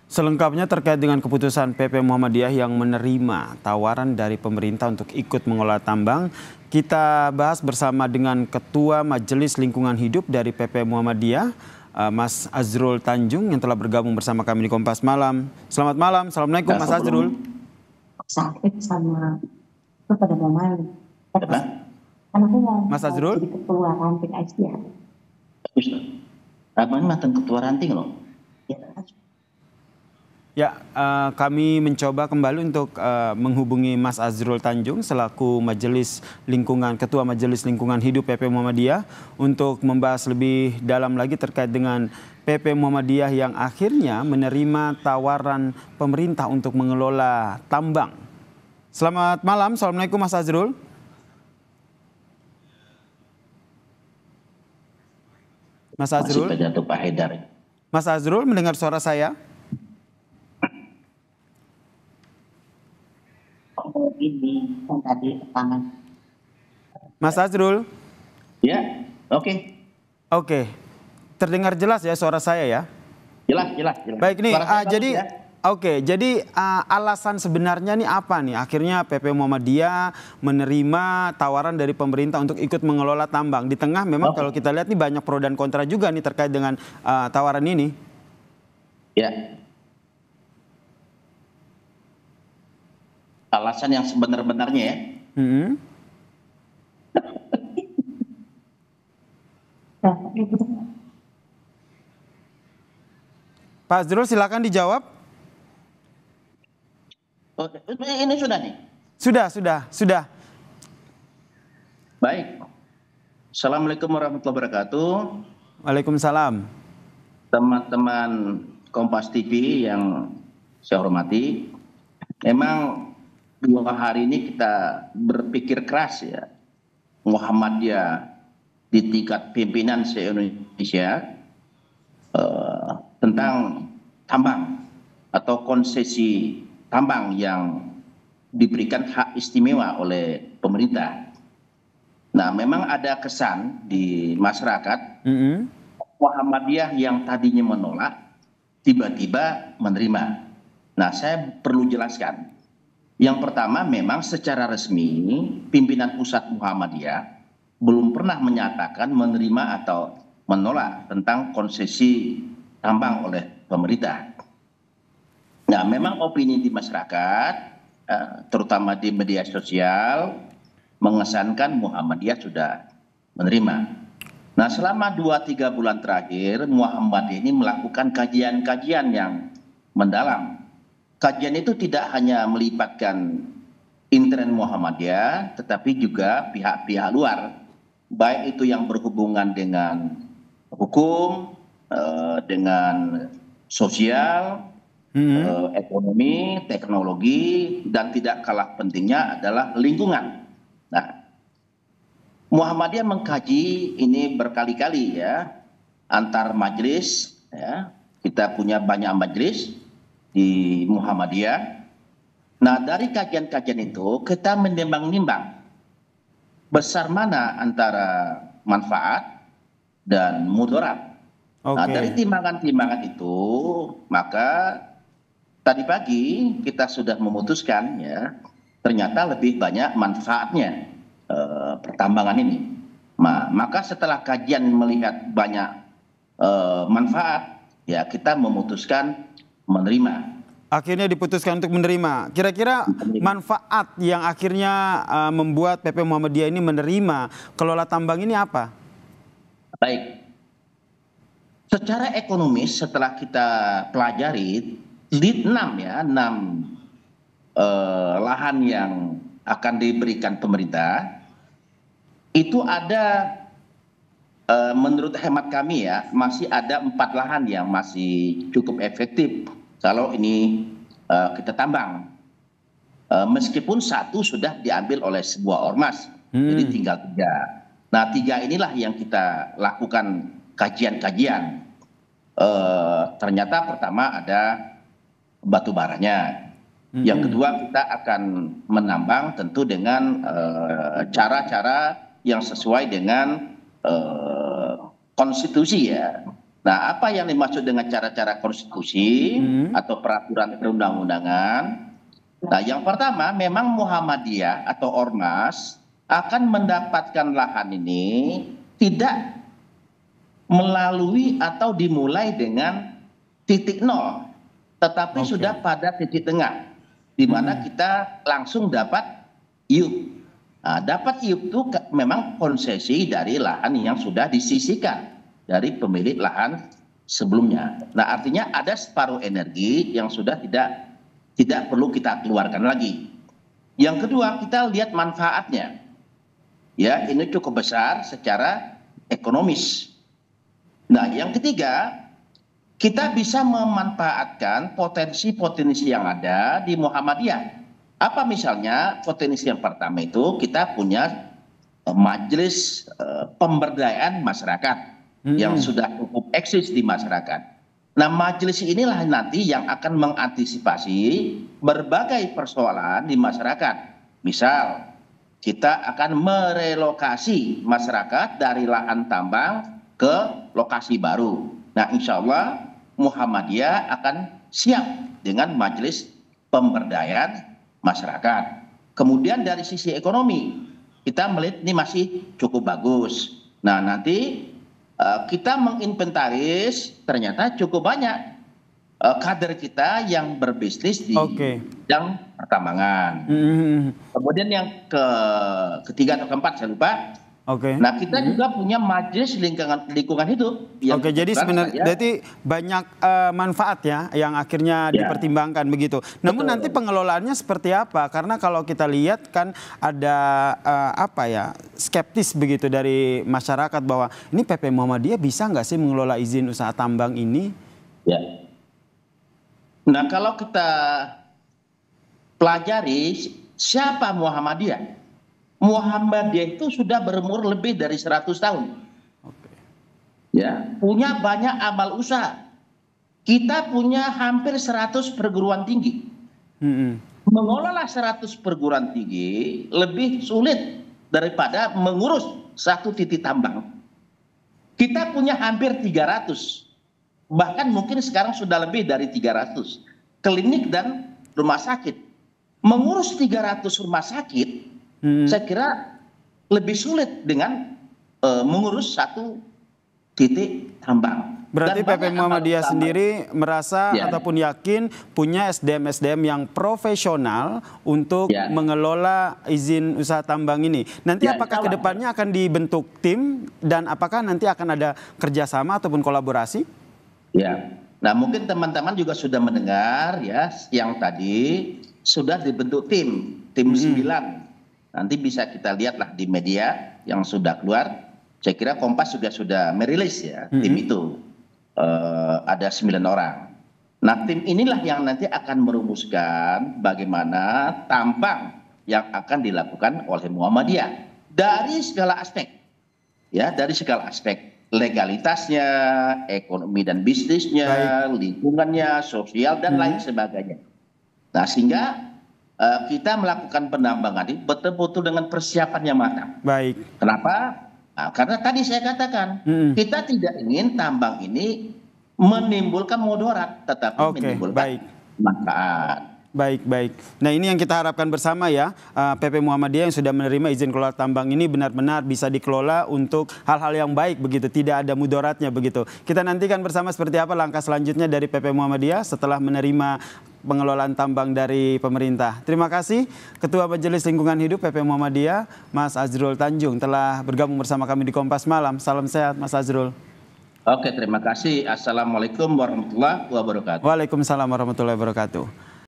Selengkapnya terkait dengan keputusan PP Muhammadiyah yang menerima tawaran dari pemerintah untuk ikut mengelola tambang, kita bahas bersama dengan Ketua Majelis Lingkungan Hidup dari PP Muhammadiyah, Mas Azrul Tanjung yang telah bergabung bersama kami di Kompas Malam. Selamat malam, Assalamualaikum Mas Azrul. Sakit sama itu pada momen. Kan aku mau Mas Azrul? jadi ketua ranting aja. Abang mantan ketua ranting loh. Ya, kami mencoba kembali untuk menghubungi Mas Azrul Tanjung selaku Ketua Majelis Lingkungan Hidup PP Muhammadiyah untuk membahas lebih dalam lagi terkait dengan PP Muhammadiyah yang akhirnya menerima tawaran pemerintah untuk mengelola tambang. Selamat malam, Assalamualaikum Mas Azrul. Mas Azrul? Masih pada Pak Haidar. Mas Azrul mendengar suara saya? Ini yang tadi tangan. Mas Azrul? Ya, oke. Oke, terdengar jelas ya suara saya ya? Jelas. Baik nih, jadi ya? jadi alasan sebenarnya nih apa nih? Akhirnya PP Muhammadiyah menerima tawaran dari pemerintah untuk ikut mengelola tambang. Di tengah memang kalau kita lihat nih banyak pro dan kontra juga nih terkait dengan tawaran ini. Ya. Alasan yang sebenar-benarnya ya. Pak Azrul silakan dijawab. Oh, ini sudah nih. Sudah. Baik. Assalamualaikum warahmatullahi wabarakatuh. Waalaikumsalam. Teman-teman Kompas TV yang saya hormati. Memang 2 hari ini kita berpikir keras ya. Muhammadiyah di tingkat pimpinan se-Indonesia tentang tambang atau konsesi tambang yang diberikan hak istimewa oleh pemerintah. Nah, memang ada kesan di masyarakat Muhammadiyah yang tadinya menolak tiba-tiba menerima. Nah, saya perlu jelaskan. Yang pertama, memang secara resmi pimpinan pusat Muhammadiyah belum pernah menyatakan menerima atau menolak tentang konsesi tambang oleh pemerintah. Nah, memang opini di masyarakat, terutama di media sosial, mengesankan Muhammadiyah sudah menerima. Nah, selama 2-3 bulan terakhir, Muhammadiyah ini melakukan kajian-kajian yang mendalam. Kajian itu tidak hanya melibatkan intern Muhammadiyah, tetapi juga pihak-pihak luar, baik itu yang berhubungan dengan hukum, dengan sosial, ekonomi, teknologi, dan tidak kalah pentingnya adalah lingkungan. Nah, Muhammadiyah mengkaji ini berkali-kali ya, antar majelis, ya, kita punya banyak majelis di Muhammadiyah. Nah, dari kajian-kajian itu kita menimbang-nimbang besar mana antara manfaat dan mudarat. Nah, dari timbangan-timbangan itu, maka tadi pagi kita sudah memutuskan ya, ternyata lebih banyak manfaatnya pertambangan ini. Maka setelah kajian melihat banyak manfaat, ya kita memutuskan menerima. Akhirnya diputuskan untuk menerima. Kira-kira manfaat yang akhirnya membuat PP Muhammadiyah ini menerima kelola tambang ini apa? Baik. Secara ekonomis setelah kita pelajari di 6 lahan yang akan diberikan pemerintah, itu ada menurut hemat kami ya, masih ada 4 lahan yang masih cukup efektif kalau ini kita tambang. Meskipun 1 sudah diambil oleh sebuah ormas, jadi tinggal 3. Nah, 3 inilah yang kita lakukan kajian-kajian. Ternyata pertama ada batu baranya. Yang kedua kita akan menambang tentu dengan cara-cara yang sesuai dengan konstitusi ya. Nah, apa yang dimaksud dengan cara-cara konstitusi atau peraturan perundang-undangan? Nah, yang pertama memang Muhammadiyah atau Ormas akan mendapatkan lahan ini tidak melalui atau dimulai dengan titik nol, tetapi sudah pada titik tengah, di mana kita langsung dapat IUP. Nah, dapat IUP itu memang konsesi dari lahan yang sudah disisihkan dari pemilik lahan sebelumnya. Nah, artinya ada separuh energi yang sudah tidak perlu kita keluarkan lagi. Yang kedua, kita lihat manfaatnya. Ya, ini cukup besar secara ekonomis. Nah, yang ketiga, kita bisa memanfaatkan potensi-potensi yang ada di Muhammadiyah. Apa misalnya potensi yang pertama itu kita punya majelis pemberdayaan masyarakat yang sudah cukup eksis di masyarakat. Nah, majelis inilah nanti yang akan mengantisipasi berbagai persoalan di masyarakat. Misal, kita akan merelokasi masyarakat dari lahan tambang ke lokasi baru. Nah, insya Allah Muhammadiyah akan siap dengan majelis pemberdayaan masyarakat. Kemudian dari sisi ekonomi, kita melihat ini masih cukup bagus. Nah, nanti kita menginventaris ternyata cukup banyak kader kita yang berbisnis di bidang pertambangan. Kemudian yang ketiga atau keempat saya lupa. Nah, kita juga punya majelis lingkungan hidup. Jadi sebenarnya berarti banyak manfaat ya yang akhirnya dipertimbangkan begitu. Namun nanti pengelolaannya seperti apa? Karena kalau kita lihat kan ada skeptis begitu dari masyarakat bahwa ini PP Muhammadiyah bisa nggak sih mengelola izin usaha tambang ini? Ya. Nah, kalau kita pelajari siapa Muhammadiyah? Muhammadiyah itu sudah berumur lebih dari 100 tahun. Ya, punya banyak amal usaha. Kita punya hampir 100 perguruan tinggi. Mengelola 100 perguruan tinggi lebih sulit daripada mengurus satu titik tambang. Kita punya hampir 300. Bahkan mungkin sekarang sudah lebih dari 300 klinik dan rumah sakit. Mengurus 300 rumah sakit saya kira lebih sulit dengan mengurus satu titik tambang. Berarti PP Muhammadiyah sendiri merasa ataupun yakin punya SDM-SDM yang profesional untuk mengelola izin usaha tambang ini. Nanti apakah kedepannya akan dibentuk tim dan apakah nanti akan ada kerjasama ataupun kolaborasi? Ya, nah mungkin teman-teman juga sudah mendengar ya yang tadi sudah dibentuk tim 9. Nanti bisa kita lihatlah di media yang sudah keluar. Saya kira Kompas juga sudah merilis ya tim itu. Ada 9 orang. Nah, tim inilah yang nanti akan merumuskan bagaimana tambang yang akan dilakukan oleh Muhammadiyah dari segala aspek. Ya, dari segala aspek. Legalitasnya, ekonomi dan bisnisnya, lingkungannya, sosial dan lain sebagainya. Nah, sehingga kita melakukan penambangan ini betul-betul dengan persiapan yang matang. Kenapa? Nah, karena tadi saya katakan kita tidak ingin tambang ini menimbulkan mudarat, tetapi menimbulkan manfaat. Baik. Nah, ini yang kita harapkan bersama ya, PP Muhammadiyah yang sudah menerima izin kelola tambang ini benar-benar bisa dikelola untuk hal-hal yang baik begitu, tidak ada mudaratnya begitu. Kita nantikan bersama seperti apa langkah selanjutnya dari PP Muhammadiyah setelah menerima pengelolaan tambang dari pemerintah. Terima kasih Ketua Majelis Lingkungan Hidup PP Muhammadiyah, Mas Azrul Tanjung telah bergabung bersama kami di Kompas Malam. Salam sehat Mas Azrul. Oke, terima kasih. Assalamualaikum warahmatullahi wabarakatuh. Waalaikumsalam warahmatullahi wabarakatuh.